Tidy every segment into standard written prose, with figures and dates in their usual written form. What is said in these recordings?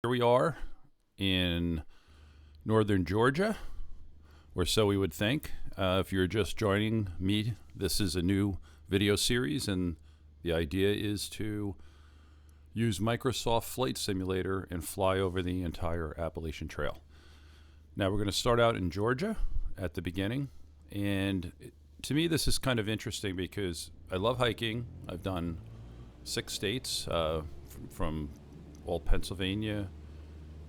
Here we are in northern Georgia, or so we would think. If you're just joining me, this is a new video series, and the idea is to use Microsoft Flight Simulator and fly over the entire Appalachian Trail. Now we're going to start out in Georgia at the beginning, and to me this is kind of interesting because I love hiking. I've done 6 states, from old Pennsylvania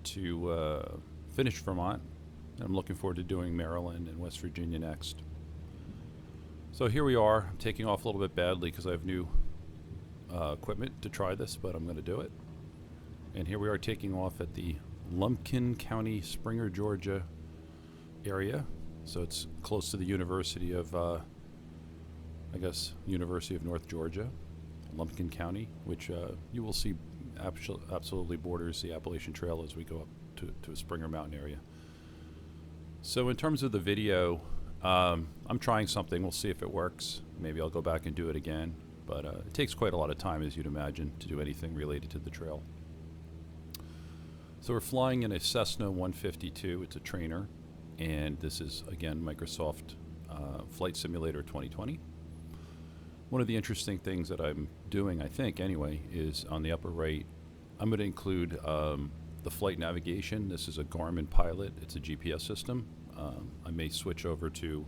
to finish Vermont. I'm looking forward to doing Maryland and West Virginia next. So here we are. I'm taking off a little bit badly because I have new equipment to try this, but I'm going to do it. And here we are taking off at the Lumpkin County, Springer, Georgia area. So it's close to the University of, University of North Georgia, Lumpkin County, which you will see absolutely borders the Appalachian Trail as we go up to a Springer Mountain area. So in terms of the video, I'm trying something. We'll see if it works. Maybe I'll go back and do it again. But it takes quite a lot of time, as you'd imagine, to do anything related to the trail. So we're flying in a Cessna 152. It's a trainer. And this is, again, Microsoft Flight Simulator 2020. One of the interesting things that I'm doing, I think anyway, is on the upper right, I'm going to include the flight navigation. This is a GARMIN pilot. It's a GPS system. I may switch over to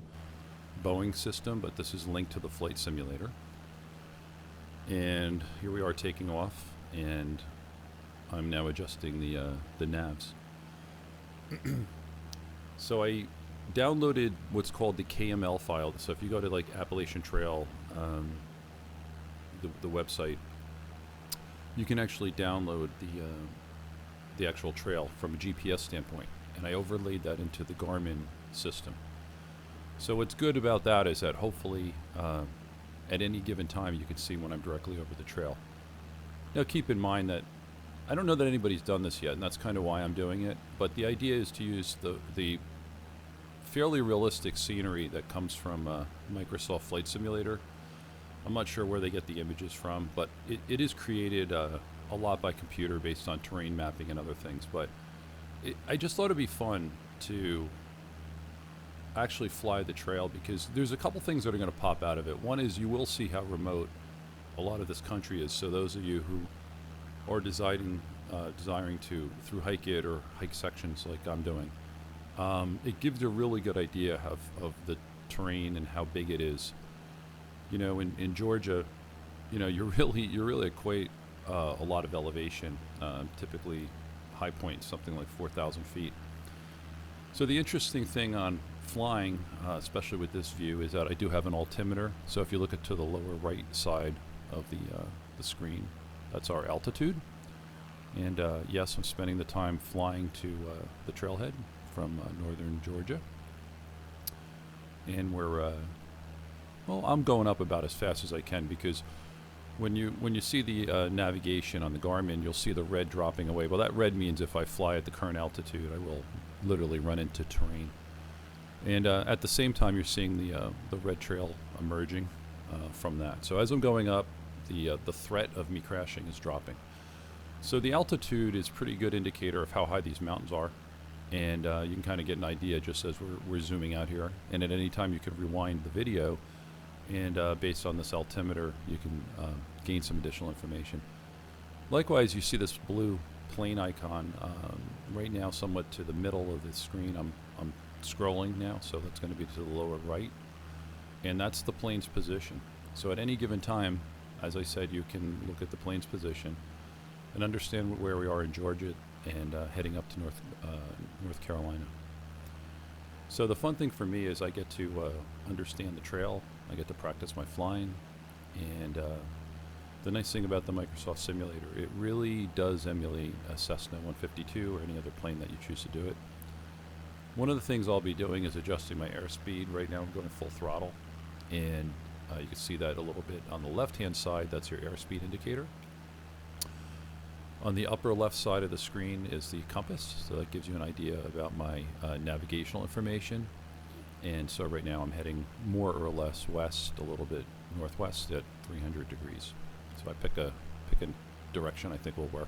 Boeing system, but this is linked to the flight simulator. And here we are taking off, and I'm now adjusting the navs. So I downloaded what's called the KML file. So if you go to like Appalachian Trail, the website, you can actually download the actual trail from a GPS standpoint, and I overlaid that into the GARMIN system. So what's good about that is that hopefully at any given time you can see when I'm directly over the trail. Now keep in mind that I don't know that anybody's done this yet, and that's kind of why I'm doing it, but the idea is to use the fairly realistic scenery that comes from Microsoft Flight Simulator. I'm not sure where they get the images from, but it is created a lot by computer based on terrain mapping and other things. But I just thought it'd be fun to actually fly the trail because there's a couple things that are going to pop out of it. One is you will see how remote a lot of this country is. So those of you who are desiring to through hike it or hike sections like I'm doing, it gives you a really good idea of the terrain and how big it is. You know, in Georgia, you know, you're really at quite a lot of elevation. Typically, high point something like 4,000 feet. So the interesting thing on flying, especially with this view, is that I do have an altimeter. So if you look to the lower right side of the screen, that's our altitude. And yes, I'm spending the time flying to the trailhead from northern Georgia, and we're well, I'm going up about as fast as I can because when you see the navigation on the Garmin, you'll see the red dropping away. Well, that red means if I fly at the current altitude, I will literally run into terrain. And at the same time, you're seeing the red trail emerging from that. So as I'm going up, the threat of me crashing is dropping. So the altitude is a pretty good indicator of how high these mountains are. And you can kind of get an idea just as we're zooming out here. And at any time you can rewind the video, and based on this altimeter you can gain some additional information. Likewise, you see this blue plane icon right now somewhat to the middle of the screen. I'm scrolling now, so that's going to be to the lower right, and that's the plane's position. So at any given time, as I said, you can look at the plane's position and understand where we are in Georgia and heading up to North Carolina. So the fun thing for me is I get to understand the trail. I get to practice my flying, and the nice thing about the Microsoft Simulator, it really does emulate a Cessna 152 or any other plane that you choose to do it. One of the things I'll be doing is adjusting my airspeed. Right now I'm going full throttle, and you can see that a little bit on the left-hand side. That's your airspeed indicator. On the upper left side of the screen is the compass, so that gives you an idea about my navigational information. And so right now I'm heading more or less west, a little bit northwest at 300 degrees. So I pick a direction I think will work.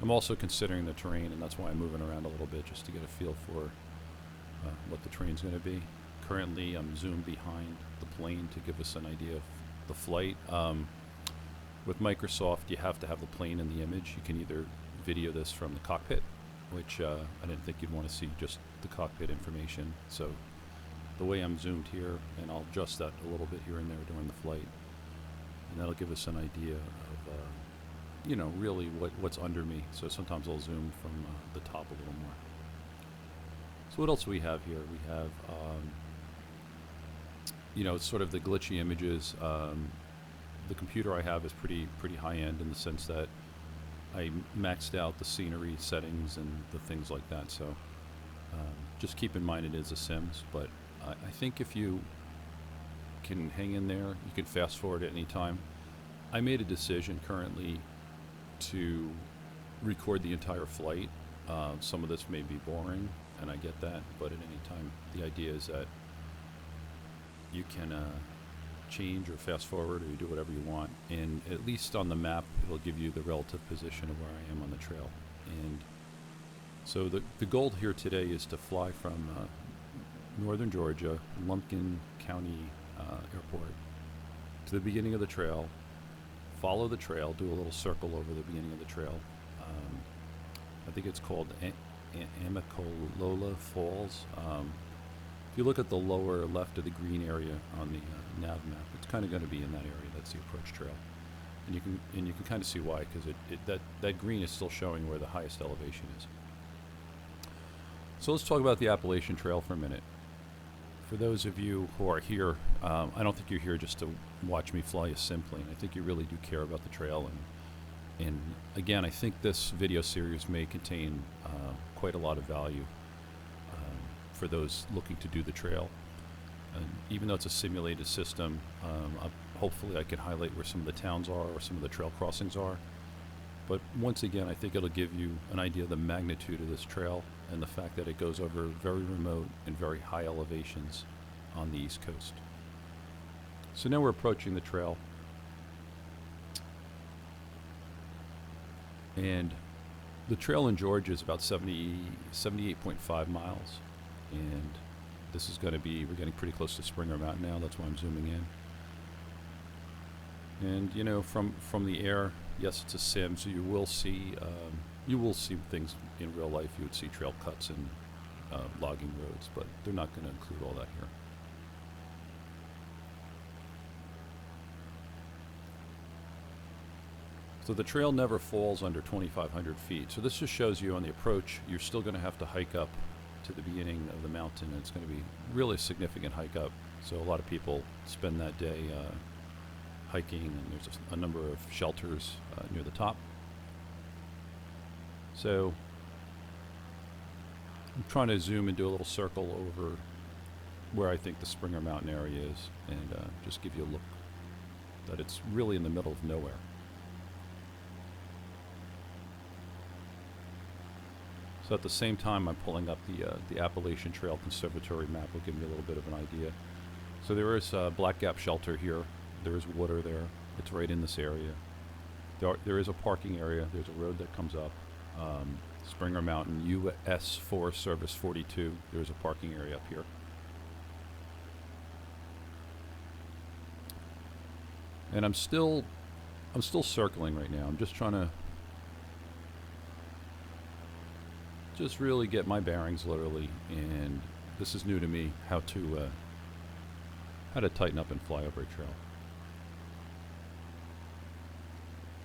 I'm also considering the terrain, and that's why I'm moving around a little bit, just to get a feel for what the terrain's going to be. Currently, I'm zoomed behind the plane to give us an idea of the flight. With Microsoft, you have to have the plane in the image. You can either video this from the cockpit, which I didn't think you'd want to see just the cockpit information. So the way I'm zoomed here, and I'll adjust that a little bit here and there during the flight, and that'll give us an idea of, you know, really what's under me. So sometimes I'll zoom from the top a little more. So what else do we have here? We have, you know, sort of the glitchy images. The computer I have is pretty high end in the sense that I maxed out the scenery settings and the things like that. So just keep in mind it is a Sims, but I think if you can hang in there, you can fast forward at any time. I made a decision currently to record the entire flight. Some of this may be boring, and I get that, but at any time, the idea is that you can change or fast forward, or you do whatever you want, and at least on the map it'll give you the relative position of where I am on the trail. And so the goal here today is to fly from northern Georgia, Lumpkin County Airport, to the beginning of the trail, follow the trail, do a little circle over the beginning of the trail. I think it's called Amicalola Falls. If you look at the lower left of the green area on the nav map, it's kind of going to be in that area. That's the approach trail, and you can kind of see why, because that green is still showing where the highest elevation is. So let's talk about the Appalachian Trail for a minute. For those of you who are here, I don't think you're here just to watch me fly a sim plane. I think you really do care about the trail, and again, I think this video series may contain quite a lot of value for those looking to do the trail. And even though it's a simulated system, hopefully I can highlight where some of the towns are or some of the trail crossings are. But once again, I think it'll give you an idea of the magnitude of this trail and the fact that it goes over very remote and very high elevations on the East Coast. So now we're approaching the trail. And the trail in Georgia is about 78.5 miles. And this is going to be, we're getting pretty close to Springer Mountain now. That's why I'm zooming in. And you know, from the air, yes, it's a sim, so you will see things in real life. You would see trail cuts and logging roads, but they're not going to include all that here. So the trail never falls under 2,500 feet. So this just shows you on the approach, you're still going to have to hike up to the beginning of the mountain. And it's going to be really a significant hike up. So a lot of people spend that day hiking, and there's a number of shelters near the top. So I'm trying to zoom and do a little circle over where I think the Springer Mountain area is, and just give you a look that it's really in the middle of nowhere. So at the same time, I'm pulling up the Appalachian Trail Conservatory map. Will give me a little bit of an idea. So there is a Black Gap shelter here. There is water there. It's right in this area. There is a parking area. There's a road that comes up. Springer Mountain, US Forest Service 42. There's a parking area up here. And I'm still circling right now. I'm just trying to just really get my bearings, literally, and this is new to me, how to tighten up and fly over a trail.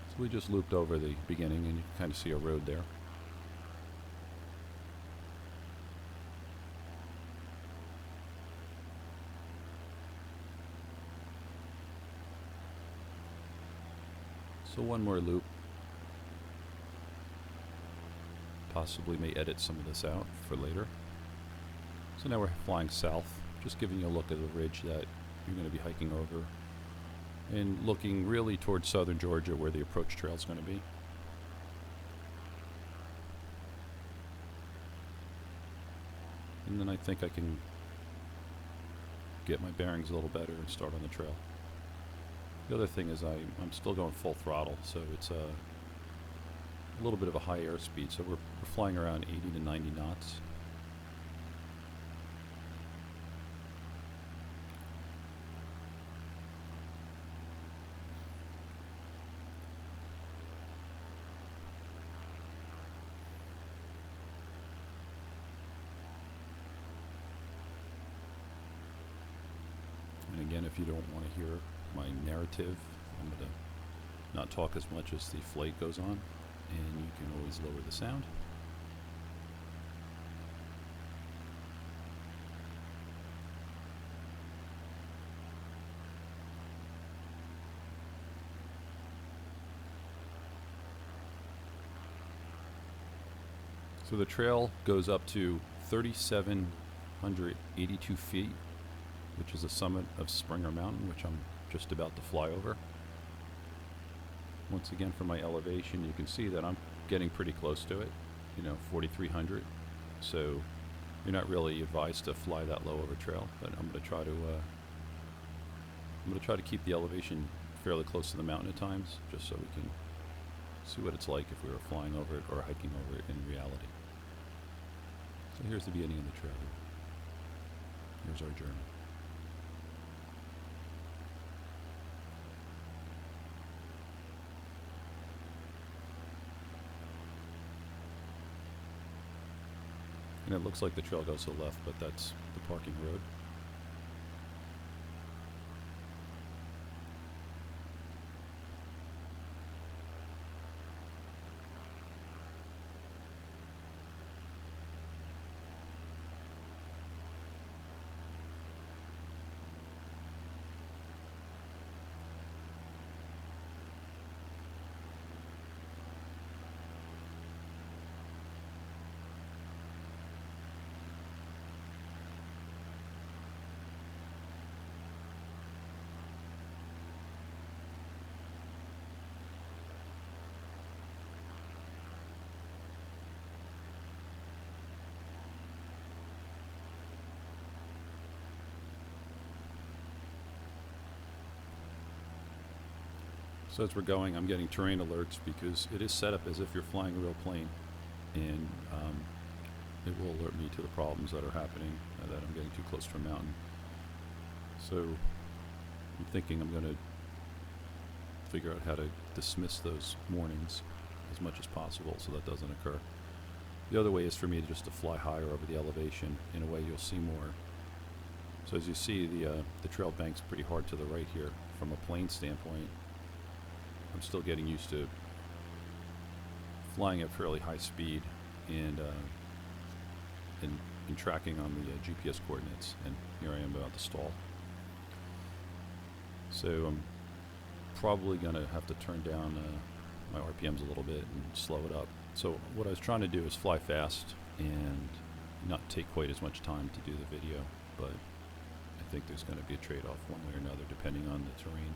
So we just looped over the beginning, and you can kind of see a road there. So one more loop. Possibly may edit some of this out for later. So now we're flying south, just giving you a look at the ridge that you're going to be hiking over, and looking really towards southern Georgia where the approach trail is going to be. And then I think I can get my bearings a little better and start on the trail. The other thing is I'm still going full throttle, so it's a little bit of a high airspeed, so we're flying around 80 to 90 knots. And again, if you don't want to hear my narrative, I'm going to not talk as much as the flight goes on, and you can always lower the sound. So the trail goes up to 3,782 feet, which is the summit of Springer Mountain, which I'm just about to fly over. Once again, for my elevation, you can see that I'm getting pretty close to it, 4,300. So you're not really advised to fly that low over trail, but I'm going to try to keep the elevation fairly close to the mountain at times, just so we can see what it's like if we were flying over it or hiking over it in reality. So here's the beginning of the trail. Here's our journey. And it looks like the trail goes to the left, but that's the parking road. So as we're going, I'm getting terrain alerts because it is set up as if you're flying a real plane, and it will alert me to the problems that are happening, that I'm getting too close to a mountain. So I'm thinking I'm going to figure out how to dismiss those warnings as much as possible so that doesn't occur. The other way is for me just to fly higher over the elevation. In a way, you'll see more. So as you see, the trail banks pretty hard to the right here from a plane standpoint. I'm still getting used to flying at fairly high speed and tracking on the GPS coordinates, and here I am about to stall. So I'm probably going to have to turn down my RPMs a little bit and slow it up. So what I was trying to do is fly fast and not take quite as much time to do the video, but I think there's going to be a trade-off one way or another depending on the terrain.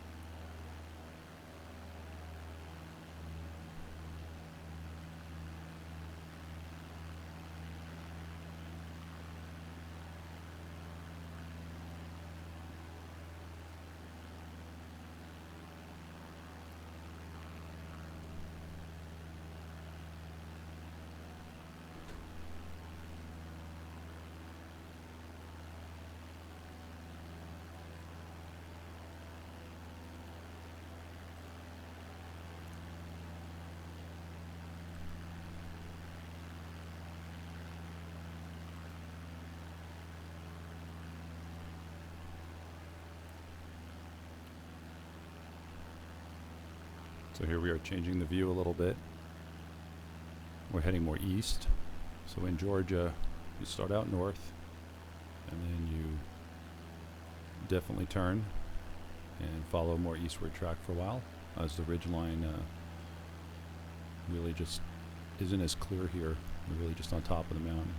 So here we are changing the view a little bit. We're heading more east. So in Georgia, you start out north, and then you definitely turn and follow more eastward track for a while, as the ridgeline really just isn't as clear here. We're really just on top of the mountain.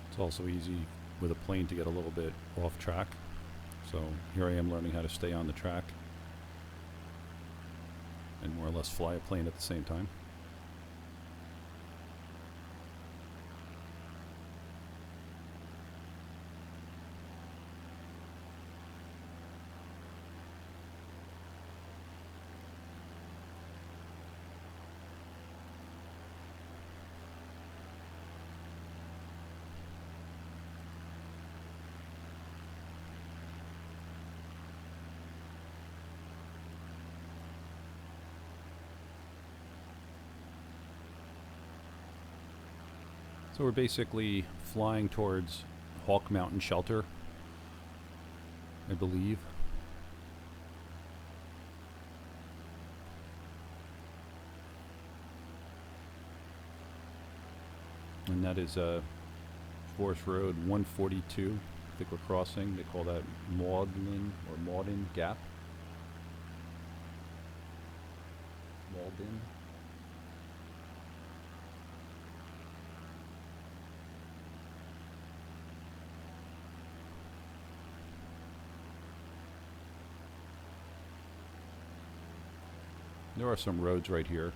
It's also easy with a plane to get a little bit off track. So here I am learning how to stay on the track and more or less fly a plane at the same time. So we're basically flying towards Hawk Mountain Shelter, I believe. And that is Forest Road 142. I think we're crossing. They call that Maudlin or Mauden Gap. Mauden. There are some roads right here.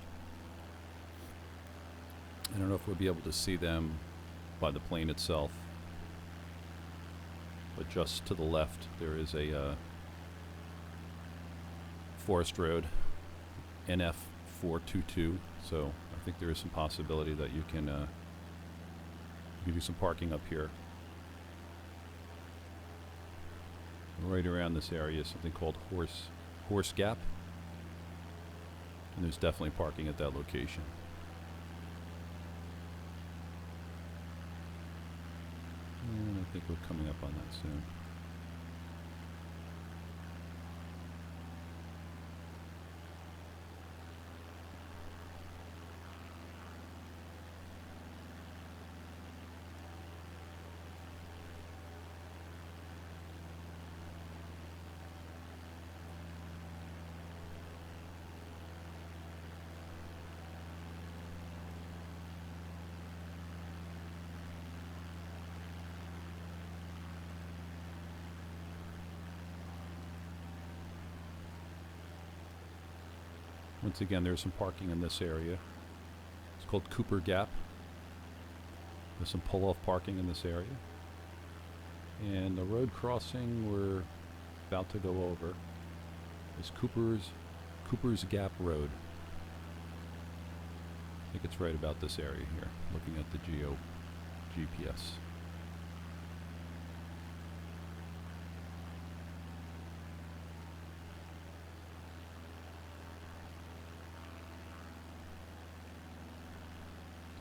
I don't know if we'll be able to see them by the plane itself, but just to the left there is a forest road, NF422. So I think there is some possibility that you can do some parking up here. Right around this area is something called Horse Gap. And there's definitely parking at that location. And I think we're coming up on that soon. Once again, there's some parking in this area. It's called Cooper Gap. There's some pull-off parking in this area. And the road crossing we're about to go over is Cooper's Gap Road. I think it's right about this area here, looking at the GPS.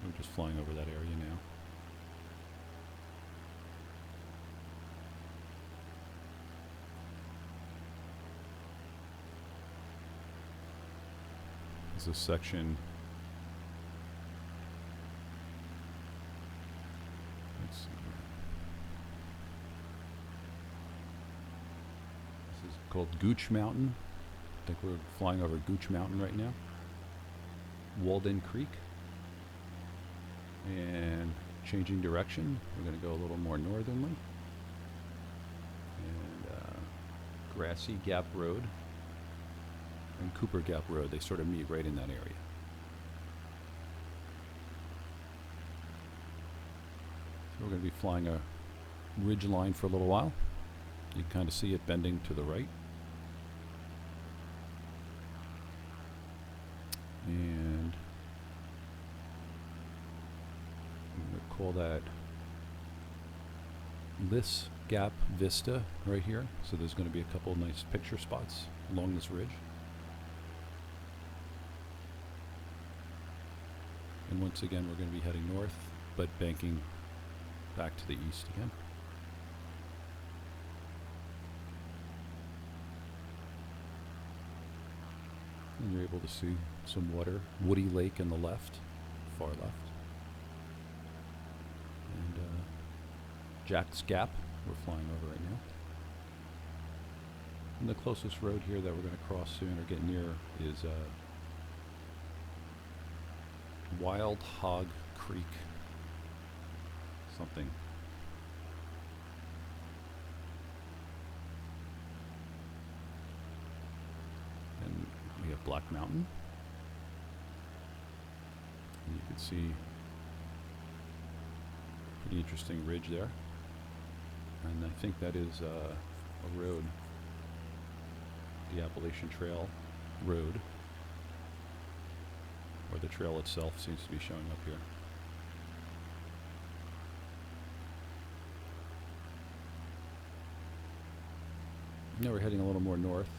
We're just flying over that area now. There's a section. Let's see here. This is called Gooch Mountain. I think we're flying over Gooch Mountain right now. Walden Creek. And changing direction, we're going to go a little more northerly. And Grassy Gap Road and Cooper Gap Road, they sort of meet right in that area. So we're going to be flying a ridge line for a little while. You can kind of see it bending to the right. And call that Liss Gap Vista right here. So there's going to be a couple of nice picture spots along this ridge. And once again, we're going to be heading north, but banking back to the east again. And you're able to see some water, Woody Lake in the left, far left. And Jack's Gap, we're flying over right now. And the closest road here that we're going to cross soon or get near is Wild Hog Creek something. Black Mountain. And you can see pretty interesting ridge there. And I think that is a road, the Appalachian Trail Road, or the trail itself seems to be showing up here. Now we're heading a little more north,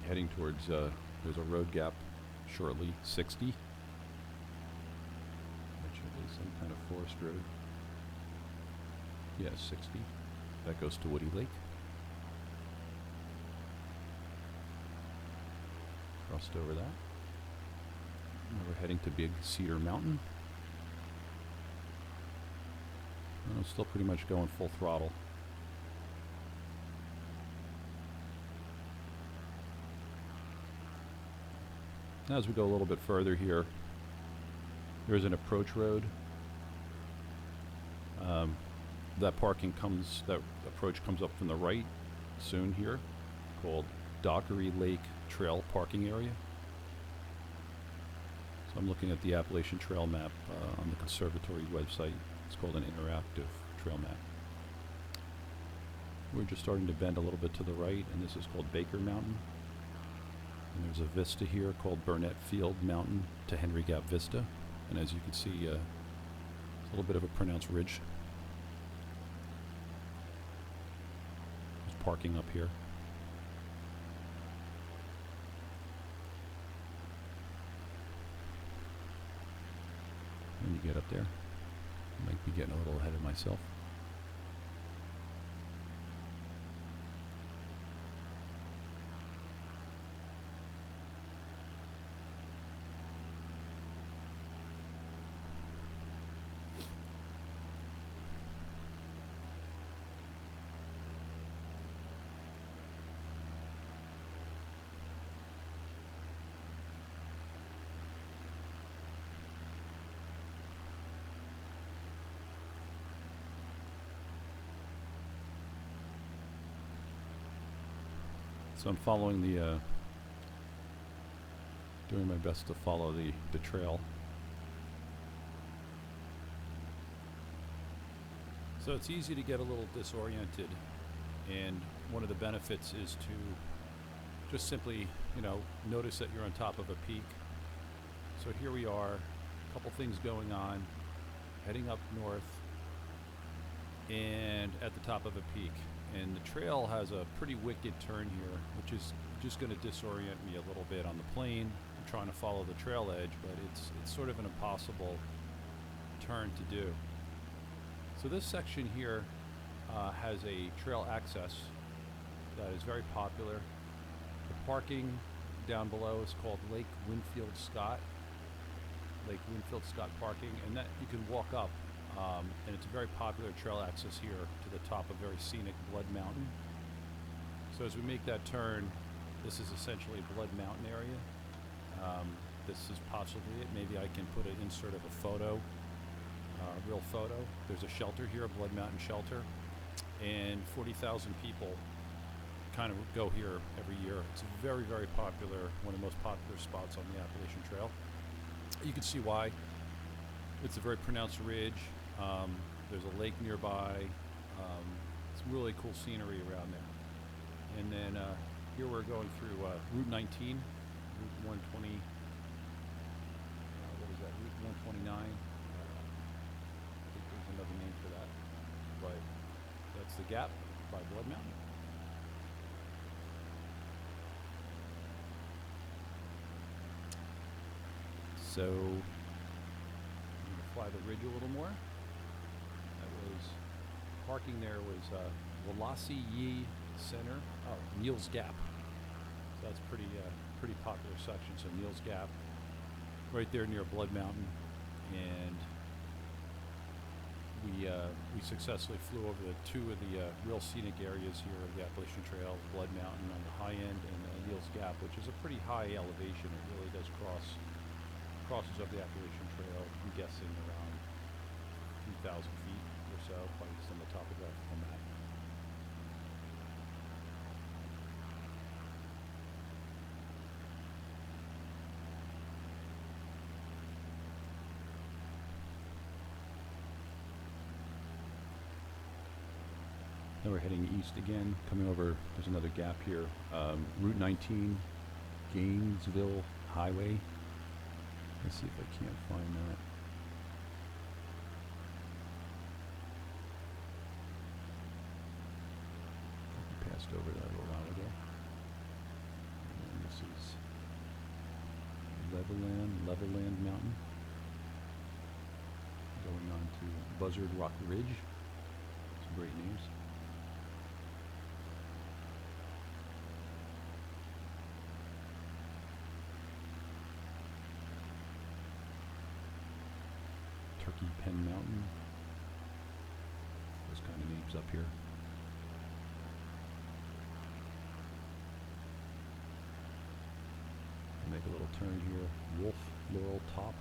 heading towards, there's a road gap shortly, 60, which is some kind of forest road. Yeah, 60. That goes to Woody Lake. Crossed over that. Now we're heading to Big Cedar Mountain. And I'm still pretty much going full throttle. Now as we go a little bit further here, there's an approach road. That approach comes up from the right soon here, called Dockery Lake Trail Parking Area. So I'm looking at the Appalachian Trail map on the Conservatory website. It's called an interactive trail map. We're just starting to bend a little bit to the right, and this is called Baker Mountain. And there's a vista here called Burnett Field Mountain to Henry Gap Vista. And as you can see, it's a little bit of a pronounced ridge. There's parking up here. When you get up there, I might be getting a little ahead of myself. So I'm following doing my best to follow the trail. So it's easy to get a little disoriented, and one of the benefits is to just simply, notice that you're on top of a peak. So here we are, a couple things going on, heading up north, and at the top of a peak. And the trail has a pretty wicked turn here, which is just going to disorient me a little bit on the plane. I'm trying to follow the trail edge, but it's sort of an impossible turn to do. So this section here has a trail access that is very popular. The parking down below is called Lake Winfield Scott parking, and that you can walk up. And it's a very popular trail access here to the top of very scenic Blood Mountain. So as we make that turn, this is essentially Blood Mountain area. This is possibly it. Maybe I can put an insert of a photo, real photo. There's a shelter here, a Blood Mountain shelter, and 40,000 people kind of go here every year. It's a very, very popular, one of the most popular spots on the Appalachian Trail. You can see why. It's a very pronounced ridge. There's a lake nearby. Some really cool scenery around there. And then here we're going through Route 19, Route 120. What is that? Route 129. I think there's another name for that. But that's the gap by Blood Mountain. So fly the ridge a little more. That was parking there was Wallace Yee Center. Oh, Neal's Gap. So that's pretty popular section. So Neal's Gap, right there near Blood Mountain, and we successfully flew over two of the real scenic areas here of the Appalachian Trail, Blood Mountain on the high end, and Neal's Gap, which is a pretty high elevation. It really does crosses of the Appalachian Trail, I'm guessing around 2,000 feet or so, based on the topographical map. Then we're heading east again, coming over, there's another gap here. Route 19, Gainesville Highway. Let's see if I can't find that. I passed over that a little while ago. And this is Levelland Mountain. Going on to Buzzard Rock Ridge. Some great names. Turkey Pen Mountain. Those kind of names up here. Make a little turn here. Wolf Laurel Top.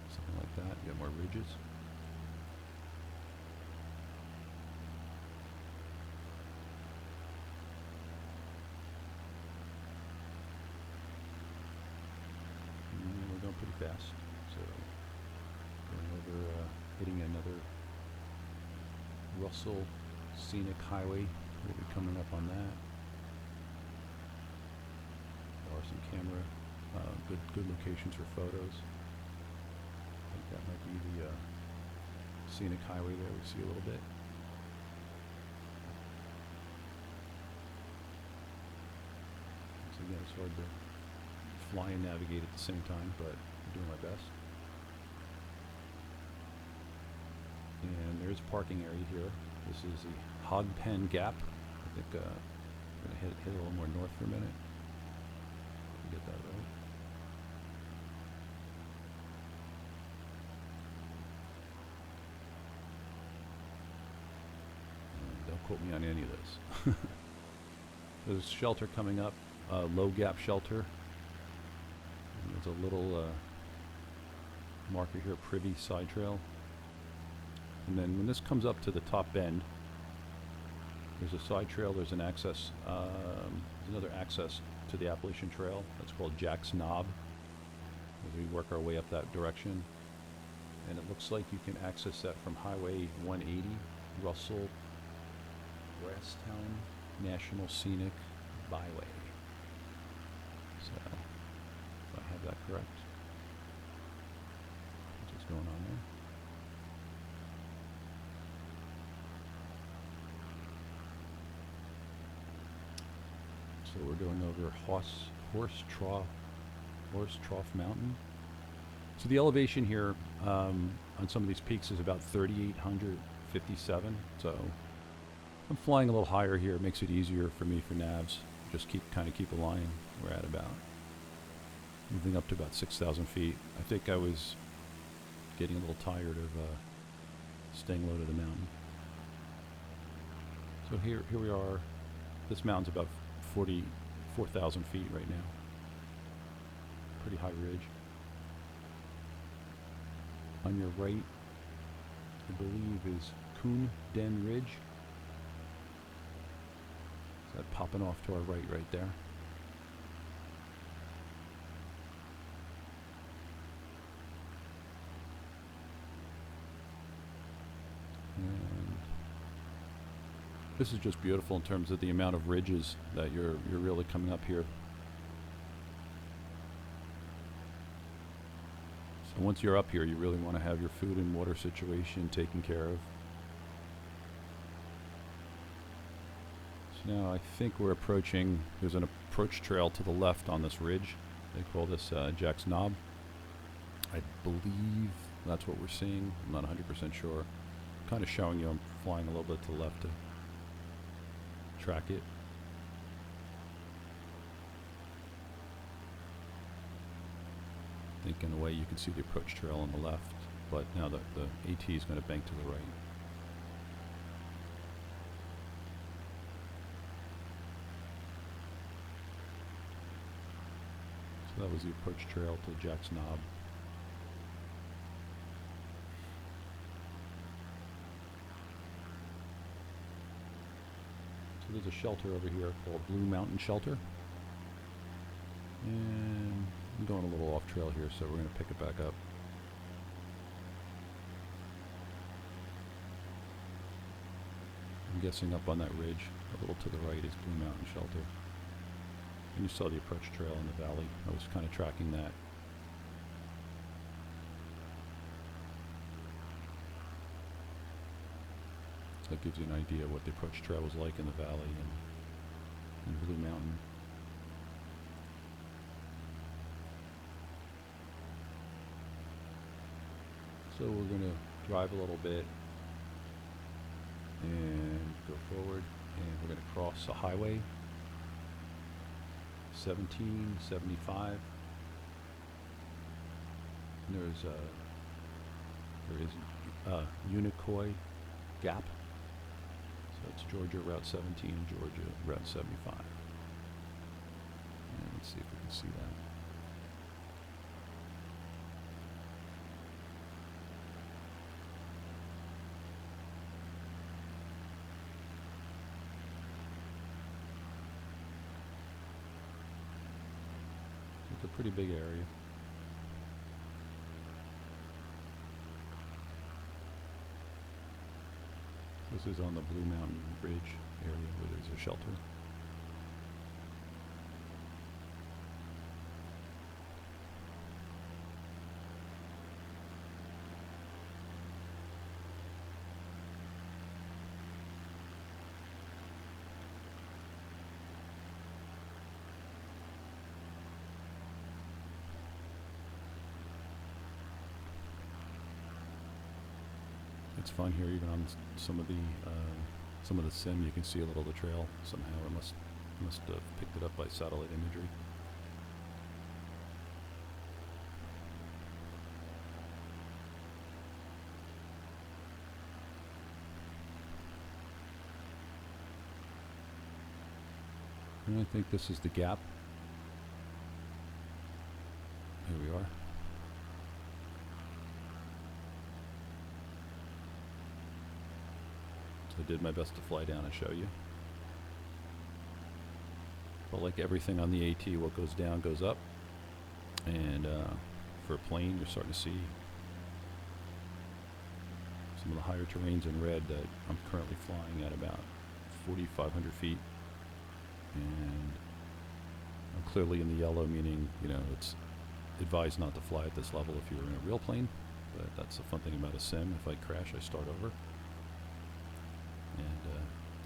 Something like that. You got more ridges. And we're going pretty fast. So going over, hitting another Russell Scenic Highway. We'll be coming up on that. Or some camera, good locations for photos. I think that might be the scenic highway there. We see a little bit. So again, it's hard to fly and navigate at the same time, but I'm doing my best. And there's a parking area here. This is the Hog Pen Gap. I think I'm going to hit a little more north for a minute. Get that right. Don't quote me on any of this. There's a shelter coming up, low gap shelter. And there's a little marker here, Privy Side Trail. And then when this comes up to the top bend, there's a side trail, there's an access, there's another access to the Appalachian Trail. That's called Jack's Knob. As we work our way up that direction. And it looks like you can access that from Highway 180, Russell, Grasstown National Scenic Byway. So, if I have that correct. That's what's going on there. So we're going over Horse Trough Mountain. So the elevation here on some of these peaks is about 3,857. So I'm flying a little higher here. It makes it easier for me for navs. Just kind of keep a line. We're at about moving up to about 6,000 feet. I think I was getting a little tired of staying low to the mountain. So here we are. This mountain's about 44,000 feet right now. Pretty high ridge. On your right, I believe, is Coon Den Ridge. Is that popping off to our right there? And this is just beautiful in terms of the amount of ridges that you're really coming up here. So once you're up here, you really want to have your food and water situation taken care of. So now I think we're approaching, there's an approach trail to the left on this ridge. They call this Jack's Knob. I believe that's what we're seeing. I'm not 100% sure. Kind of showing you I'm flying a little bit to the left to track it. I think in a way you can see the approach trail on the left, but now the AT is going to bank to the right. So that was the approach trail to Jack's Knob. So there's a shelter over here called Blue Mountain Shelter. And I'm going a little off trail here, so we're going to pick it back up. I'm guessing up on that ridge, a little to the right, is Blue Mountain Shelter. And you saw the approach trail in the valley. I was kind of tracking that. So that gives you an idea of what the approach trail was like in the valley and in Blue Mountain. So we're going to drive a little bit and go forward, and we're going to cross a highway, 1775. And there is Unicoi Gap. So it's Georgia Route 17, Georgia Route 75. And let's see if we can see that. It's a pretty big area. This is on the Blue Mountain Ridge area where there's a shelter. It's fun here, even on some of the sim, you can see a little of the trail somehow. It must have picked it up by satellite imagery. And I think this is the gap. Here we are. I did my best to fly down and show you. But like everything on the AT, what goes down goes up. And for a plane, you're starting to see some of the higher terrains in red that I'm currently flying at about 4,500 feet. And I'm clearly in the yellow, meaning, you know, it's advised not to fly at this level if you're in a real plane. But that's the fun thing about a sim. If I crash, I start over. And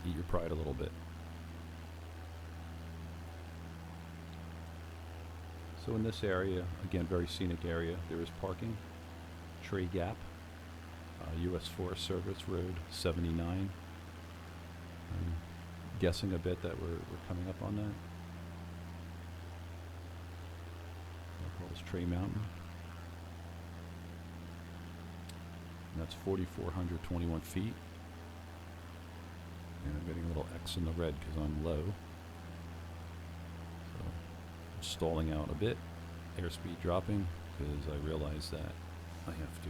eat your pride a little bit. So in this area, again, very scenic area, there is parking. Tree Gap, U.S. Forest Service Road 79. I'm guessing a bit that we're coming up on that. I'll call this Tree Mountain. And that's 4,421 feet. And I'm getting a little X in the red because I'm low. So I'm stalling out a bit, airspeed dropping, because I realize that I have to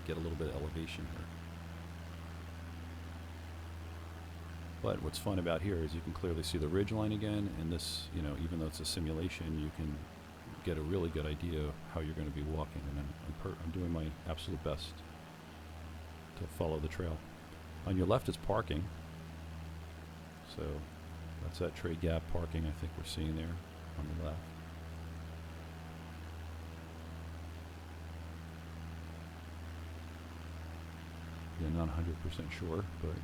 get a little bit of elevation here. But what's fun about here is you can clearly see the ridge line again, and this, you know, even though it's a simulation, you can get a really good idea of how you're going to be walking, and I'm doing my absolute best to follow the trail. On your left is parking, so that's that Trade Gap parking I think we're seeing there on the left. Yeah, not 100% sure, but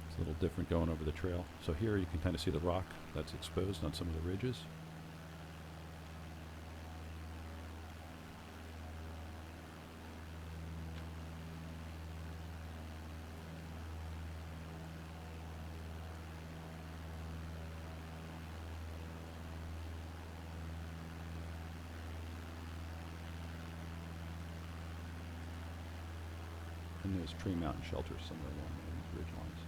it's a little different going over the trail. So here you can kind of see the rock that's exposed on some of the ridges. And there's Tree Mountain shelters somewhere along these ridge lines.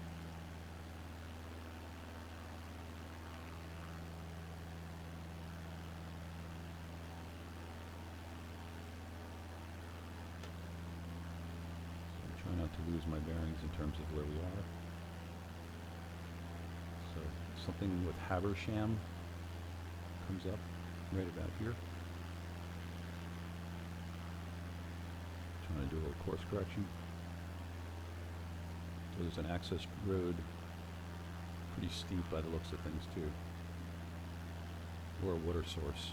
So I'm trying not to lose my bearings in terms of where we are. So something with Habersham comes up right about here. Trying to little course correction. So there's an access road, pretty steep by the looks of things too, or a water source.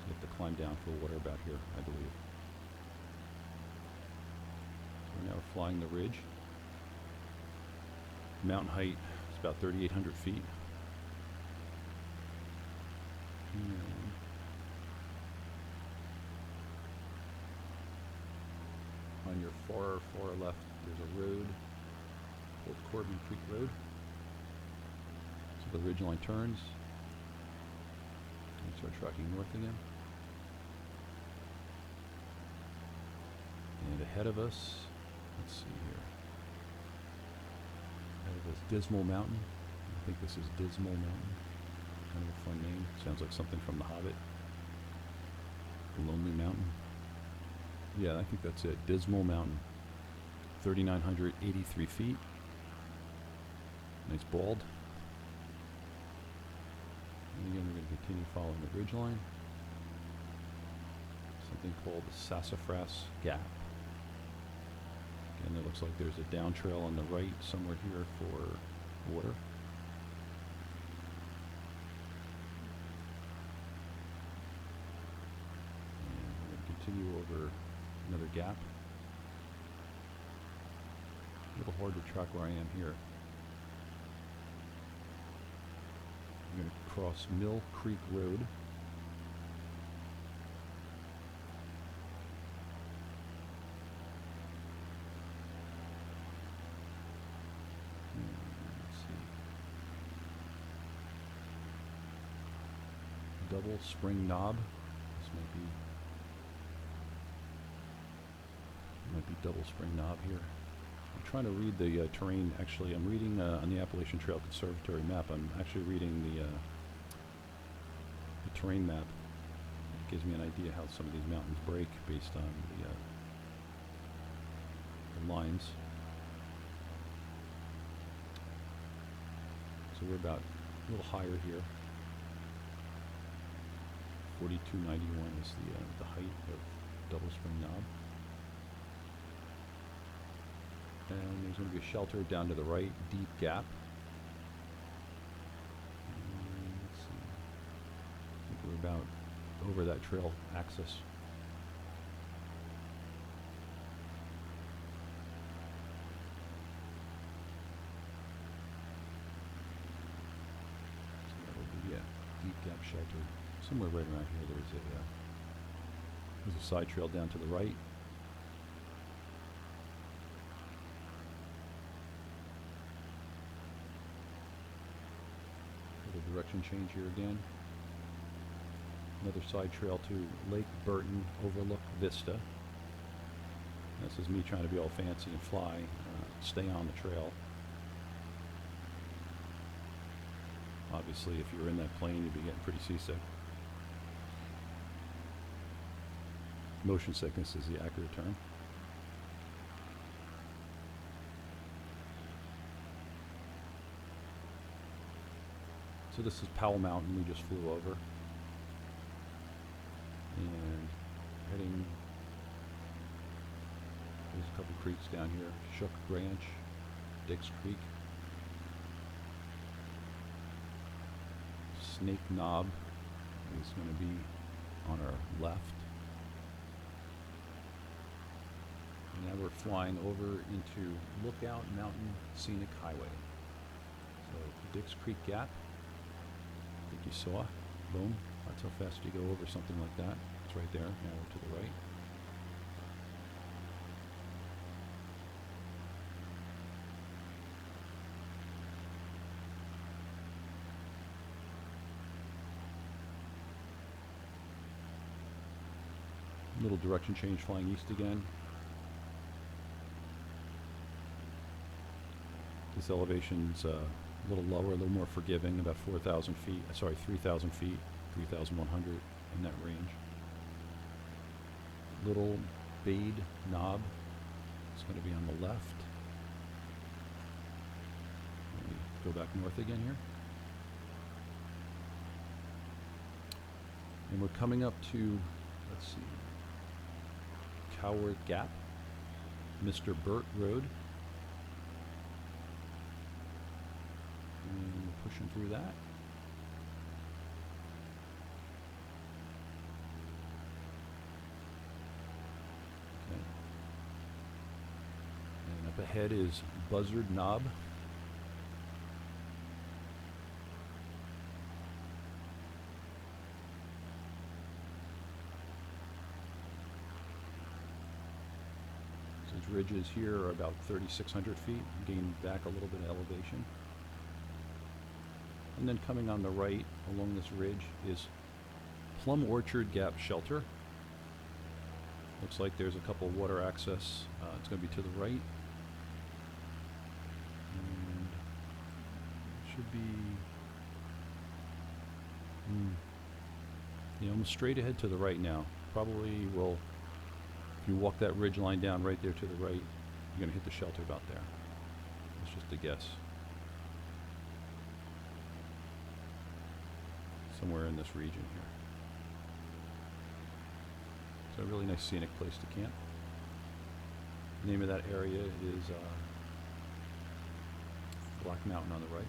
You have to climb down for water about here, I believe. So we're now flying the ridge. Mountain height is about 3,800 feet. And on your far left, there's a road, Old Corbin Creek Road. So the ridgeline turns. And start tracking north again. And ahead of us, let's see here. Ahead of us, Dismal Mountain. I think this is Dismal Mountain. Kind of a fun name. Sounds like something from The Hobbit. The Lonely Mountain. Yeah, I think that's it. Dismal Mountain. 3,983 feet. Nice bald. And again, we're going to continue following the ridgeline. Something called the Sassafras Gap. Again, it looks like there's a down trail on the right somewhere here for water. And we're going to continue over another gap. A little hard to track where I am here. I'm going to cross Mill Creek Road. Let's see. Double Spring Knob. This might be Double Spring Knob here. I'm trying to read the terrain. Actually, I'm reading on the Appalachian Trail Conservatory map. I'm actually reading the terrain map. It gives me an idea how some of these mountains break based on the lines. So we're about a little higher here. 4291 is the height of Double Spring Knob. And there's going to be a shelter down to the right, Deep Gap. And let's see. I think we're about over that trail axis. So that would be, yeah, Deep Gap shelter. Somewhere right around here there's a side trail down to the right. Direction change here again. Another side trail to Lake Burton Overlook Vista. This is me trying to be all fancy and fly, stay on the trail. Obviously, if you were in that plane, you'd be getting pretty seasick. Motion sickness is the accurate term. So this is Powell Mountain we just flew over. And heading, there's a couple creeks down here. Shook Branch, Dix Creek. Snake Knob is going to be on our left. And now we're flying over into Lookout Mountain Scenic Highway. So Dix Creek Gap. I think you saw. Boom. That's how fast you go over something like that. It's right there. Now we're to the right. Little direction change flying east again. This elevation's a little lower, a little more forgiving, about 4,000 feet, sorry, 3,000 feet, 3,100 in that range. Little Bade Knob is going to be on the left. Let me go back north again here. And we're coming up to, let's see, Haworth Gap, Mr. Burt Road. And we're pushing through that. Okay. And up ahead is Buzzard Knob. These ridges here are about 3,600 feet, gain back a little bit of elevation. And then coming on the right along this ridge is Plum Orchard Gap Shelter. Looks like there's a couple water access. It's going to be to the right. And should be almost straight ahead to the right now. Probably will, if you walk that ridge line down right there to the right, you're going to hit the shelter about there. That's just a guess. Somewhere in this region here. It's a really nice scenic place to camp. The name of that area is Black Mountain on the right.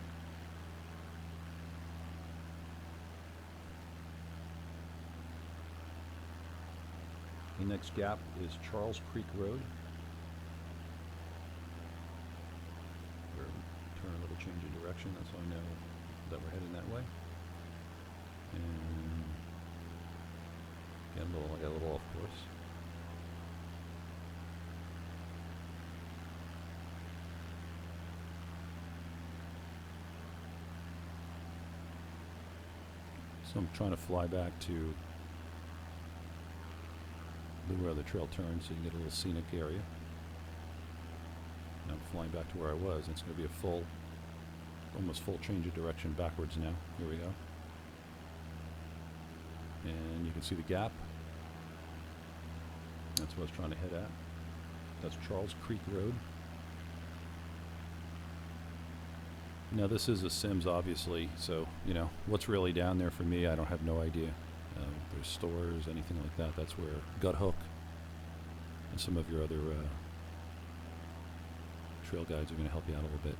The next gap is Charles Creek Road. We're turning a little change of direction, that's how I know that we're heading that way. And get I got a little off course. So I'm trying to fly back to where the trail turns so you can get a little scenic area. And I'm flying back to where I was. It's going to be a full, almost full change of direction backwards now. Here we go. And you can see the gap. That's what I was trying to head at. That's Charles Creek Road. Now this is a Sims, obviously, so you know what's really down there for me. I don't have no idea. There's stores, anything like that. That's where Gut Hook and some of your other trail guides are going to help you out a little bit.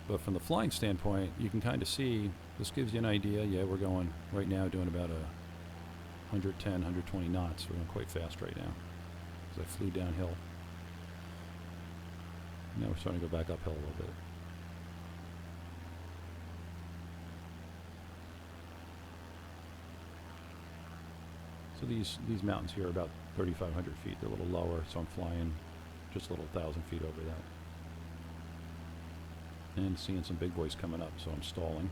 But from the flying standpoint, you can kind of see, this gives you an idea. Yeah, we're going right now doing about 110, 120 knots. We're going quite fast right now because I flew downhill. Now we're starting to go back uphill a little bit. So these mountains here are about 3,500 feet. They're a little lower, so I'm flying just a little 1,000 feet over that. And seeing some big boys coming up, so I'm stalling.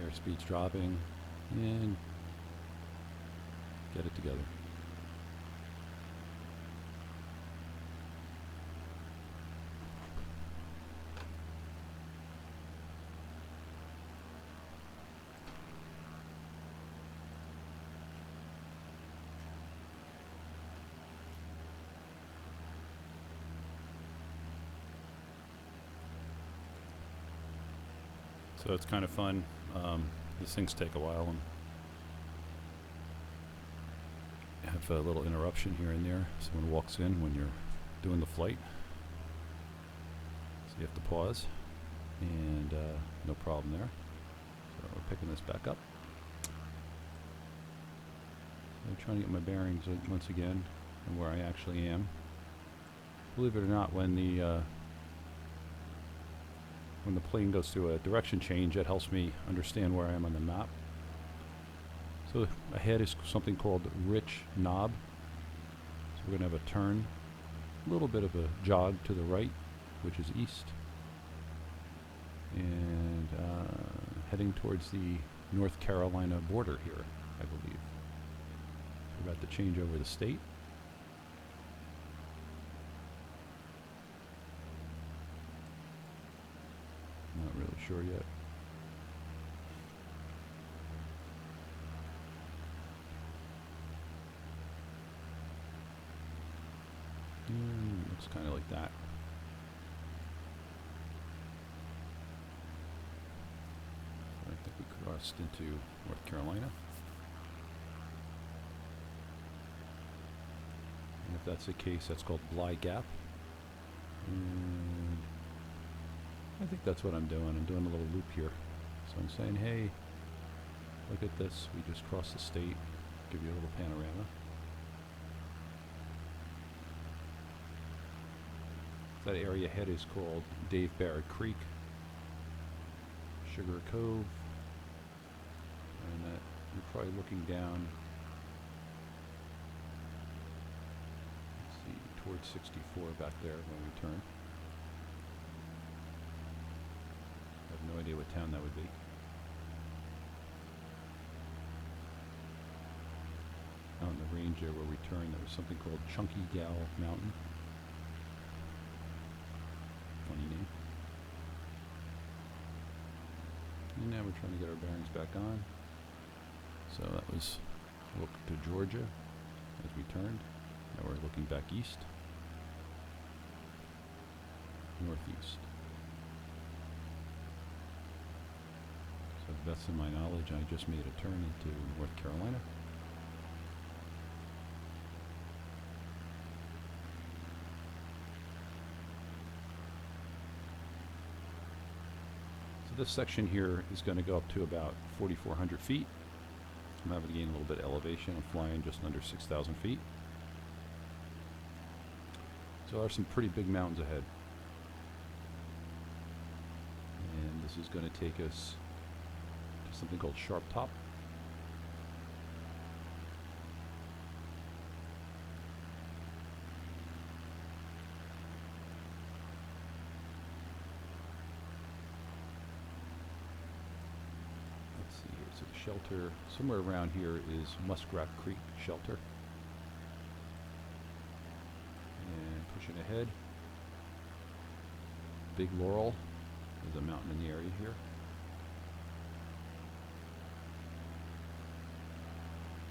Airspeed's dropping, and get it together. So it's kind of fun. These things take a while and have a little interruption here and there. Someone walks in when you're doing the flight. So you have to pause, and no problem there. So we're picking this back up. I'm trying to get my bearings once again and where I actually am. Believe it or not, when the plane goes through a direction change, that helps me understand where I am on the map. So ahead is something called Rich Knob. So we're going to have a turn, a little bit of a jog to the right, which is east, and heading towards the North Carolina border here, I believe. So we're about to change over the state. Not really sure yet. Looks kind of like that. I think we crossed into North Carolina. that's the case, that's called Bly Gap. And I think that's what I'm doing. I'm doing a little loop here. So I'm saying, hey, look at this. We just crossed the state. Give you a little panorama. That area ahead is called Dave Barrett Creek, Sugar Cove, and that you're probably looking down, let's see, towards 64 back there when we turn. I have no idea what town that would be. Out in the range there where we turn, there was something called Chunky Gal Mountain. Funny name. And now we're trying to get our bearings back on. So that was look to Georgia as we turned. Now we're looking back east. Northeast. So to the best of my knowledge, I just made a turn into North Carolina. This section here is going to go up to about 4,400 feet. I'm having to gain a little bit of elevation. I'm flying just under 6,000 feet. So there are some pretty big mountains ahead. And this is going to take us to something called Sharp Top. Shelter somewhere around here is Muskrat Creek Shelter. And pushing ahead, Big Laurel is a mountain in the area here.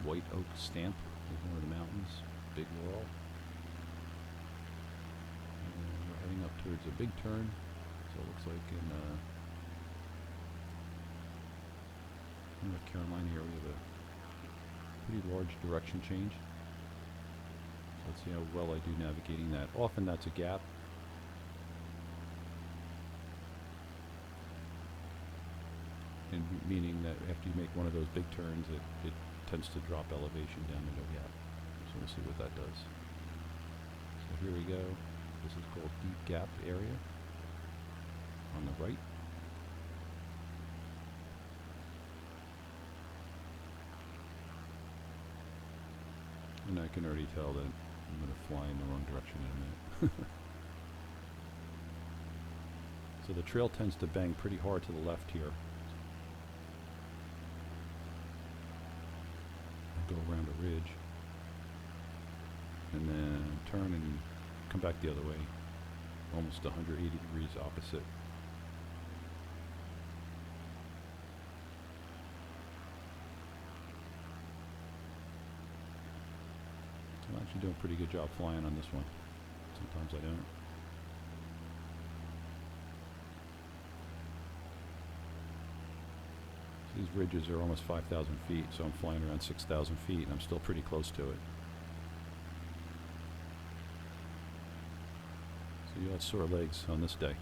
White Oak Stamp is one of the mountains, Big Laurel. And we're heading up towards a big turn, so it looks like in North Carolina here we have a pretty large direction change. So let's see how well I do navigating that. Often that's a gap. And meaning that after you make one of those big turns, it tends to drop elevation down into a gap. So we'll see what that does. So here we go. This is called Deep Gap area on the right. And I can already tell that I'm going to fly in the wrong direction in a minute. So the trail tends to bang pretty hard to the left here. I'll go around a ridge. And then turn and come back the other way. Almost 180 degrees opposite. I'm actually doing a pretty good job flying on this one. Sometimes I don't. So these ridges are almost 5,000 feet, so I'm flying around 6,000 feet, and I'm still pretty close to it. So you got sore legs on this day.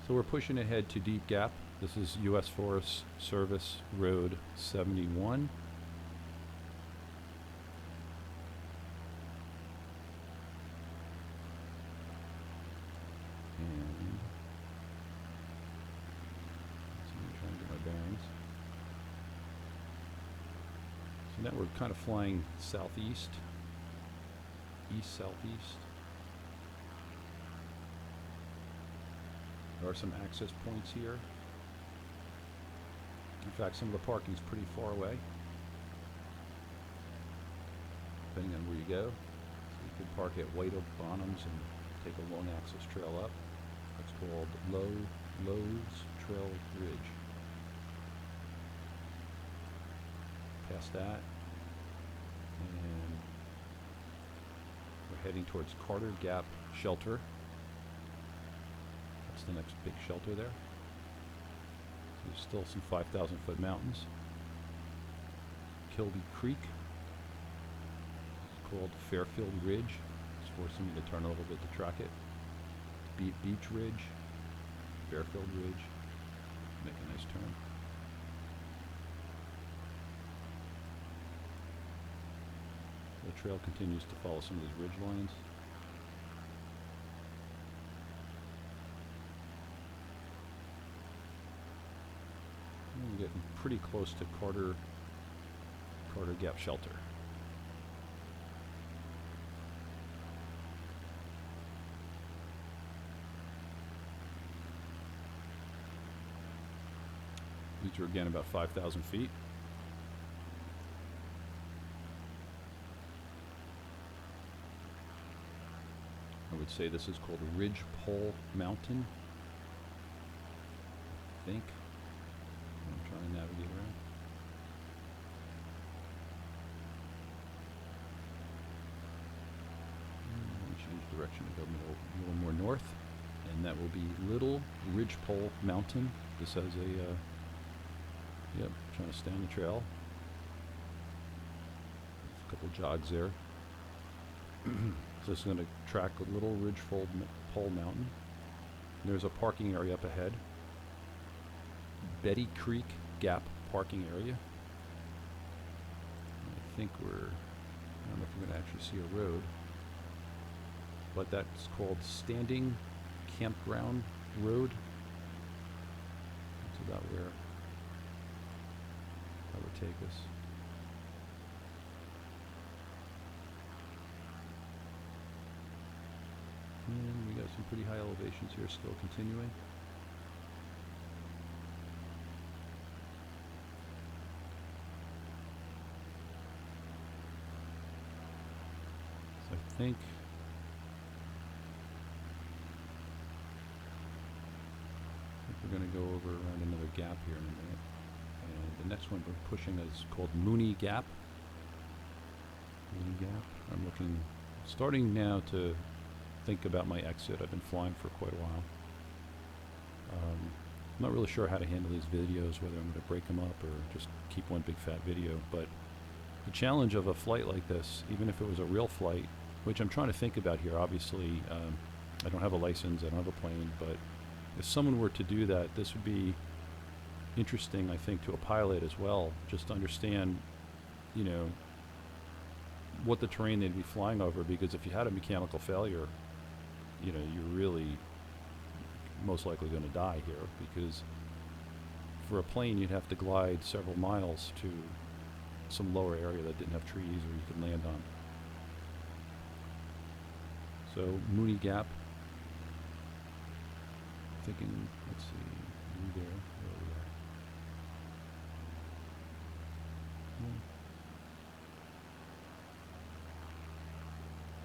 So we're pushing ahead to Deep Gap. This is U.S. Forest Service Road 71. And so I'm trying to get my bearings. So now we're kind of flying southeast, east-southeast. There are some access points here. In fact, some of the parking is pretty far away, depending on where you go. So you could park at White Oak Bonhams and take a long access trail up. It's called Lowe's Trail Ridge. Past that, and we're heading towards Carter Gap Shelter. The next big shelter there. So There's still some 5,000-foot mountains. Kilby Creek. It's called Fairfield Ridge. It's forcing me to turn a little bit to track it. Beach Ridge. Fairfield Ridge. Make a nice turn. The trail continues to follow some of these ridge lines. We're getting pretty close to Carter Gap Shelter. These are again about 5,000 feet. I would say this is called Ridge Pole Mountain, I think. I'm trying to navigate around. Change direction to go a little more north, and that will be Little Ridgepole Mountain. This has a, yep, trying to stay on the trail. A couple jogs there. So this is going to track a Little Ridgepole Mountain. There's a parking area up ahead. Betty Creek Gap parking area. I think I don't know if we're going to actually see a road, but that's called Standing Campground Road. That's about where that would take us. And we got some pretty high elevations here still continuing. So I think we're going to go over around another gap here in a minute. And the next one we're pushing is called Mooney Gap. Mooney Gap. I'm starting now to think about my exit. I've been flying for quite a while. I'm not really sure how to handle these videos, whether I'm going to break them up or just keep one big fat video, but the challenge of a flight like this, even if it was a real flight, which I'm trying to think about here, obviously I don't have a license, I don't have a plane, but if someone were to do that, this would be interesting, I think, to a pilot as well, just to understand, you know, what the terrain they'd be flying over, because if you had a mechanical failure, you know, you're really most likely going to die here, because for a plane you'd have to glide several miles to some lower area that didn't have trees or you could land on. So Mooney Gap, thinking, let's see, there we are.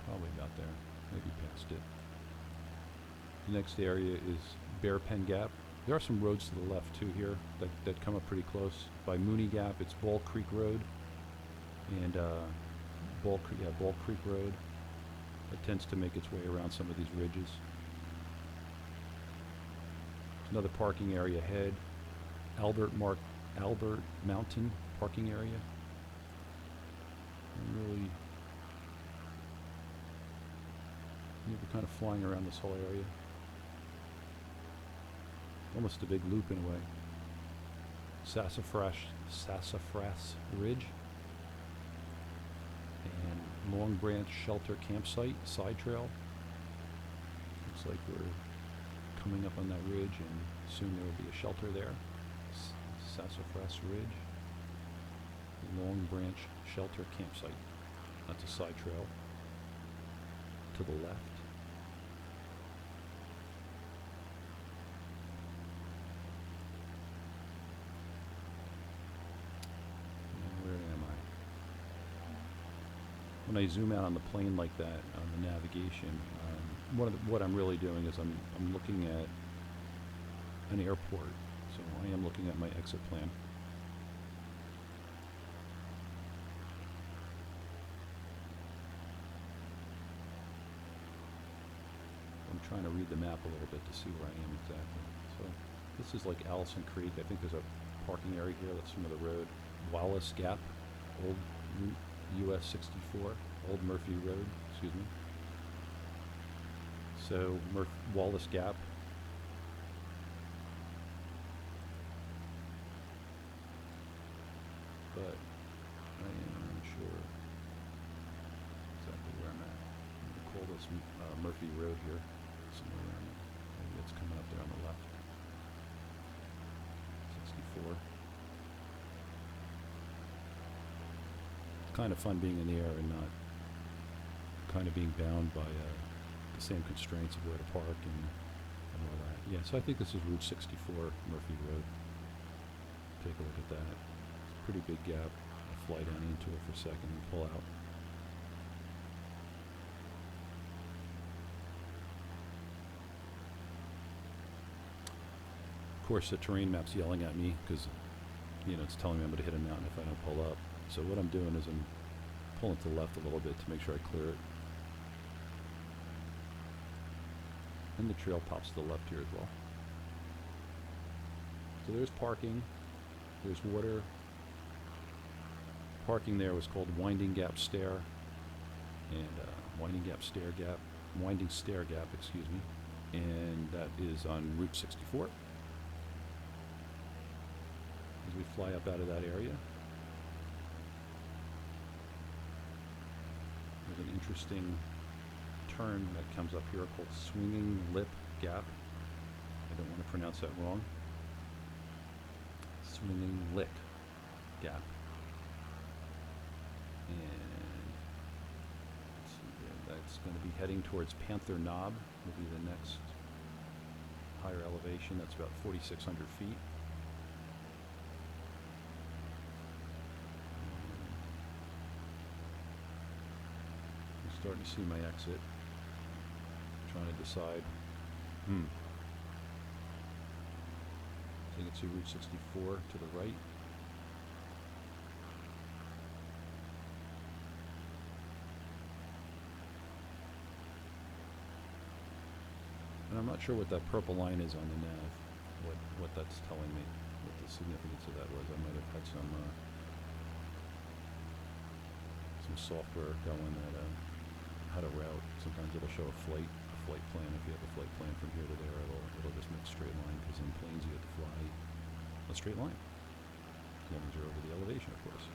Probably about there, maybe past it. The next area is Bear Pen Gap. There are some roads to the left too here that come up pretty close. By Mooney Gap, it's Ball Creek Road, and Ball Creek Road. It tends to make its way around some of these ridges. Another parking area ahead. Albert Mountain parking area. And really, we're kind of flying around this whole area. Almost a big loop in a way. Sassafras Ridge. And Long Branch Shelter Campsite, side trail. Looks like we're coming up on that ridge, and soon there will be a shelter there. Sassafras Ridge. Long Branch Shelter Campsite. That's a side trail. To the left. When I zoom out on the plane like that on the navigation, what I'm really doing is I'm looking at an airport. So I am looking at my exit plan. I'm trying to read the map a little bit to see where I am exactly. So This is like Allison Creek. I think there's a parking area here. That's some of the road. Wallace Gap, Old Route US 64, Old Murphy Road, excuse me. So Wallace Gap. But I am unsure exactly where I'm at. I'm going to call this Murphy Road here. Somewhere around there. Maybe it's coming up there on the left. 64. It's kind of fun being in the air and not kind of being bound by the same constraints of where to park and all that. Yeah, so I think this is Route 64, Murphy Road. Take a look at that. Pretty big gap. I'll fly down into it for a second and pull out. Of course, the terrain map's yelling at me because, you know, it's telling me I'm going to hit a mountain if I don't pull up. So what I'm doing is I'm pulling to the left a little bit to make sure I clear it. And the trail pops to the left here as well. So there's parking. There's water. Parking there was called Winding Gap Stair, and Winding Stair Gap, excuse me, and that is on Route 64. As we fly up out of that area, there's an interesting turn that comes up here called Swinging Lip Gap. I don't want to pronounce that wrong. Swinging Lip Gap. And let's see here, that's going to be heading towards Panther Knob, will be the next higher elevation. That's about 4,600 feet. I'm starting to see my exit. Trying to decide. I think it's Route 64 to the right. And I'm not sure what that purple line is on the nav, what that's telling me, what the significance of that was. I might have had some software going that how to route. Sometimes it'll show a flight plan. If you have a flight plan from here to there, it'll just make a straight line, because in planes you have to fly a straight line, as long as you're over the elevation, of course.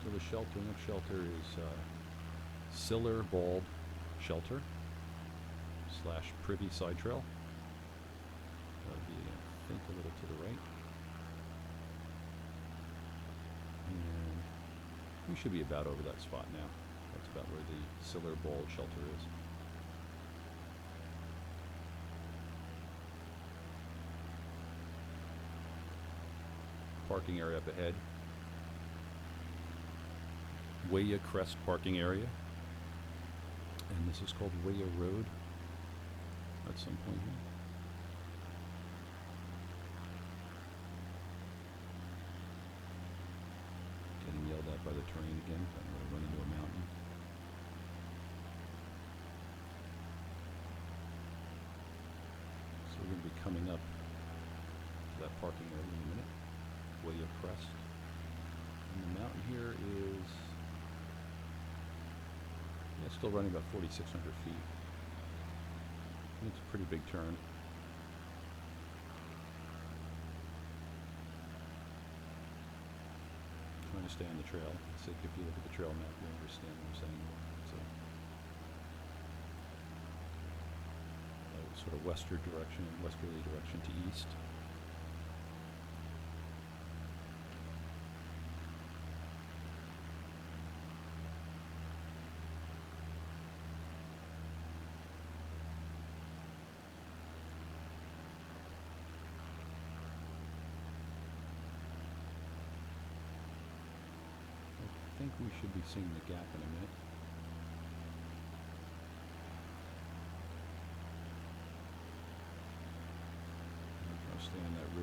So the shelter, next shelter is Siller Bald Shelter / Privy Side Trail. That'll be, I think, a little to the right. And we should be about over that spot now. That's about where the Siller Bald Shelter is. Parking area up ahead. Waya Crest parking area. And this is called Waya Road at some point here. Getting yelled at by the terrain again. I'm going to run into a mountain. So we're going to be coming up to that parking area in a minute. Waya Crest. And the mountain here is still running about 4,600 feet. It's a pretty big turn. Trying to stay on the trail. So if you look at the trail map, you understand what I'm saying. It's a sort of westerly direction to east. I think we should be seeing the gap in a minute.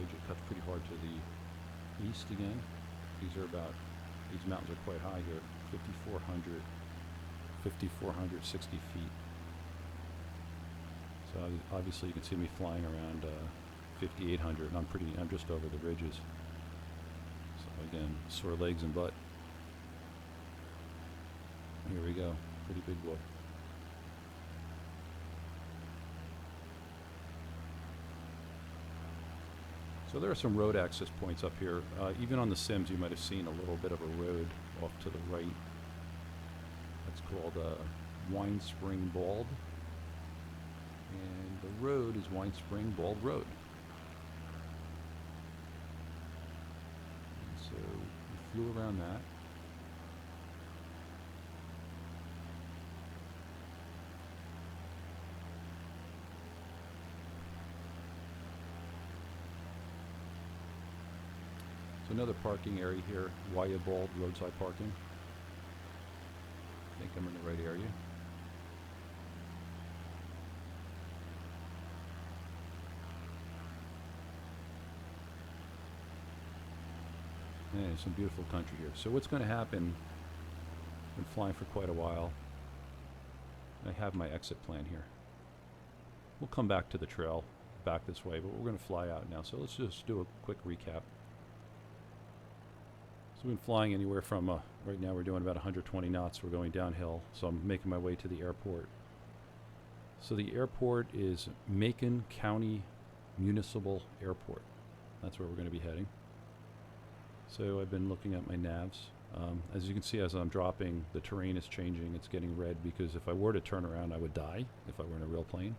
range. It cuts pretty hard to the east again. These mountains are quite high here, 5,460 feet. So obviously you can see me flying around 5,800, and I'm just over the ridges. So again, sore legs and butt. Here we go, pretty big boy. So there are some road access points up here. Even on the sims, you might have seen a little bit of a road off to the right. That's called Wine Spring Bald. And the road is Wine Spring Bald Road. And so we flew around that. So another parking area here, Wyabald roadside parking. I think I'm in the right area. And some beautiful country here. So what's going to happen, I've been flying for quite a while. I have my exit plan here. We'll come back to the trail, back this way, but we're going to fly out now. So let's just do a quick recap. So we've been flying anywhere from, right now we're doing about 120 knots. We're going downhill, so I'm making my way to the airport. So the airport is Macon County Municipal Airport. That's where we're going to be heading. So I've been looking at my navs. As you can see, as I'm dropping, the terrain is changing. It's getting red because if I were to turn around, I would die if I were in a real plane.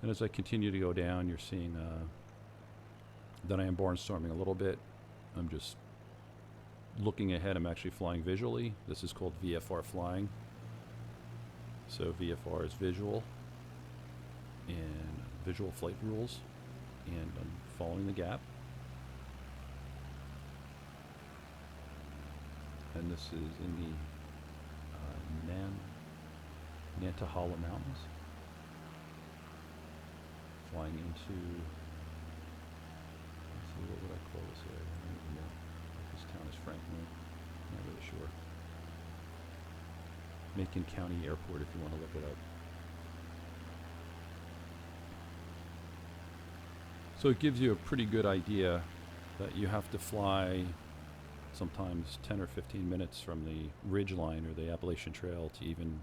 And as I continue to go down, you're seeing that I am barnstorming a little bit. I'm just looking ahead. I'm actually flying visually. This is called VFR flying. So VFR is visual and visual flight rules, and I'm following the gap. And this is in the Nantahala Mountains. Flying into, let's see, what would I call this area? I don't even know. This town is Franklin. Not really sure. Macon County Airport, if you want to look it up. So it gives you a pretty good idea that you have to fly sometimes 10 or 15 minutes from the ridge line or the Appalachian Trail to even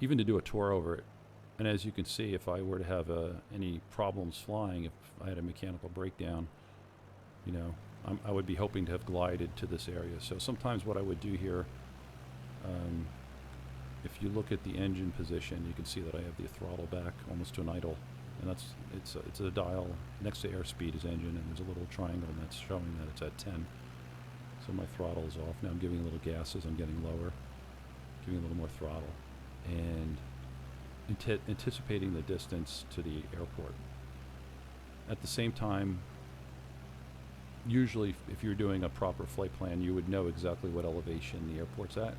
to do a tour over it. And as you can see, if I were to have any problems flying, if I had a mechanical breakdown, you know, I would be hoping to have glided to this area. So sometimes what I would do here, if you look at the engine position, you can see that I have the throttle back almost to an idle. And it's a dial next to airspeed is engine, and there's a little triangle and that's showing that it's at 10. So my throttle is off. Now I'm giving a little gas as I'm getting lower, giving a little more throttle, and anticipating the distance to the airport. At the same time, usually if you're doing a proper flight plan, you would know exactly what elevation the airport's at.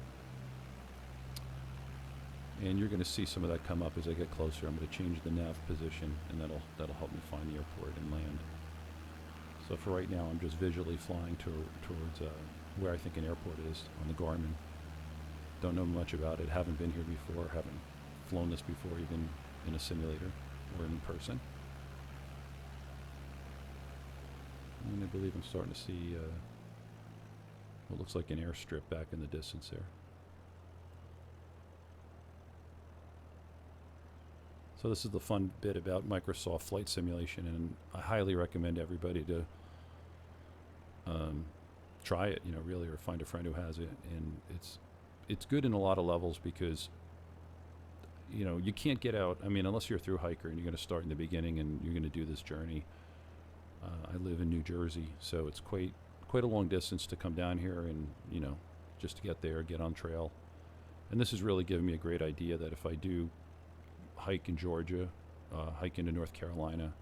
And you're going to see some of that come up as I get closer. I'm going to change the nav position, and that'll help me find the airport and land. So for right now, I'm just visually flying towards where I think an airport is on the GARMIN. Don't know much about it. Haven't been here before. Haven't flown this before, even in a simulator or in person. And I believe I'm starting to see what looks like an airstrip back in the distance there. So this is the fun bit about Microsoft Flight Simulation, and I highly recommend everybody to try it, you know, really, or find a friend who has it. And it's good in a lot of levels because, you know, you can't get out. I mean, unless you're a thru hiker and you're going to start in the beginning and you're going to do this journey. I live in New Jersey, so it's quite a long distance to come down here and, you know, just to get there, get on trail. And this has really given me a great idea that if I do hike in Georgia, hike into North Carolina,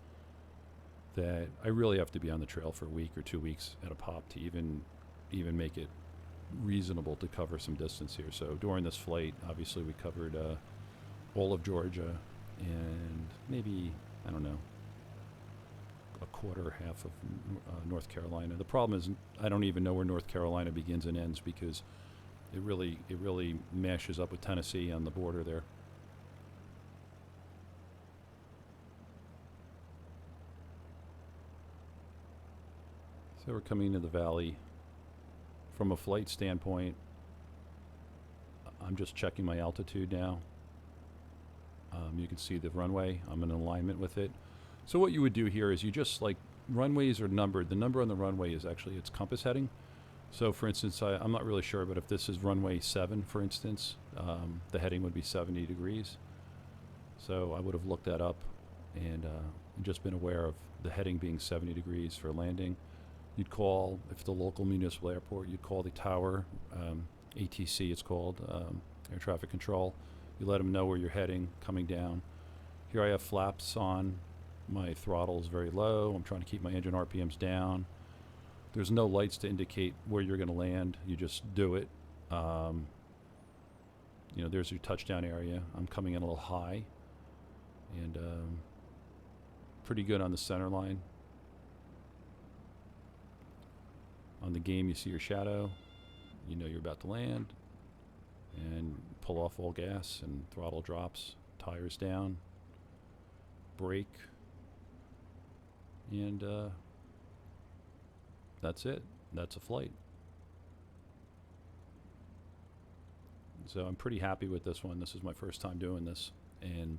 that I really have to be on the trail for a week or 2 weeks at a pop to even make it reasonable to cover some distance here. So during this flight, obviously we covered all of Georgia and maybe, I don't know, quarter half of North Carolina. The problem is I don't even know where North Carolina begins and ends because it really mashes up with Tennessee on the border there. So we're coming into the valley. From a flight standpoint, I'm just checking my altitude now. You can see the runway. I'm in alignment with it. So what you would do here is you just like, runways are numbered. The number on the runway is actually its compass heading. So for instance, I'm not really sure, but if this is runway 7, for instance, the heading would be 70 degrees. So I would have looked that up and just been aware of the heading being 70 degrees for landing. You'd call, if it's a local municipal airport, you'd call the tower, ATC it's called, air traffic control. You let them know where you're heading, coming down. Here I have flaps on. My throttle is very low. I'm trying to keep my engine RPMs down. There's no lights to indicate where you're going to land. You just do it. You know, there's your touchdown area. I'm coming in a little high and pretty good on the center line. On the game, you see your shadow. You know you're about to land. And pull off all gas and throttle drops, tires down, brake, and that's it. That's a flight. So I'm pretty happy with this one. This is my first time doing this, and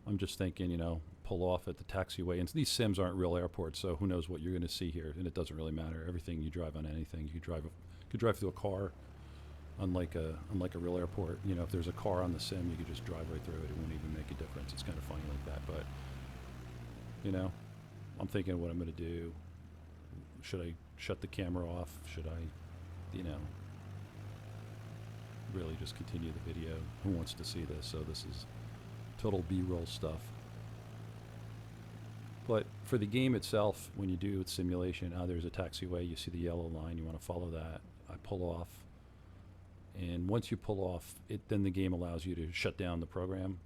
I'm just thinking, you know, pull off at the taxiway. And these sims aren't real airports, so who knows what you're going to see here, and it doesn't really matter. Everything you drive on anything, you could drive through a car, unlike a real airport. You know, if there's a car on the sim, you could just drive right through it. It wouldn't even make a difference. It's kind of funny like that, but you know, I'm thinking of what I'm going to do. Should I shut the camera off? Should I, you know, really just continue the video? Who wants to see this? So this is total B-roll stuff. But for the game itself, when you do simulation, there's a taxiway, you see the yellow line, you want to follow that. I pull off, and once you pull off, then the game allows you to shut down the program.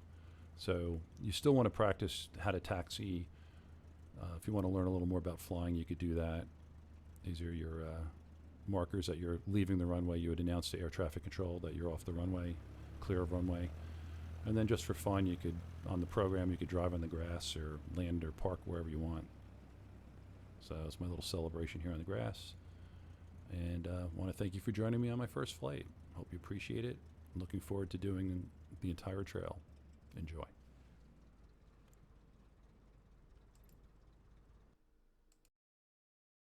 So you still want to practice how to taxi. If you want to learn a little more about flying, you could do that. These are your markers that you're leaving the runway. You would announce to air traffic control that you're off the runway, clear of runway. And then just for fun, you could, on the program, you could drive on the grass or land or park wherever you want. So it's my little celebration here on the grass. And I want to thank you for joining me on my first flight. Hope you appreciate it. I'm looking forward to doing the entire trail. Enjoy.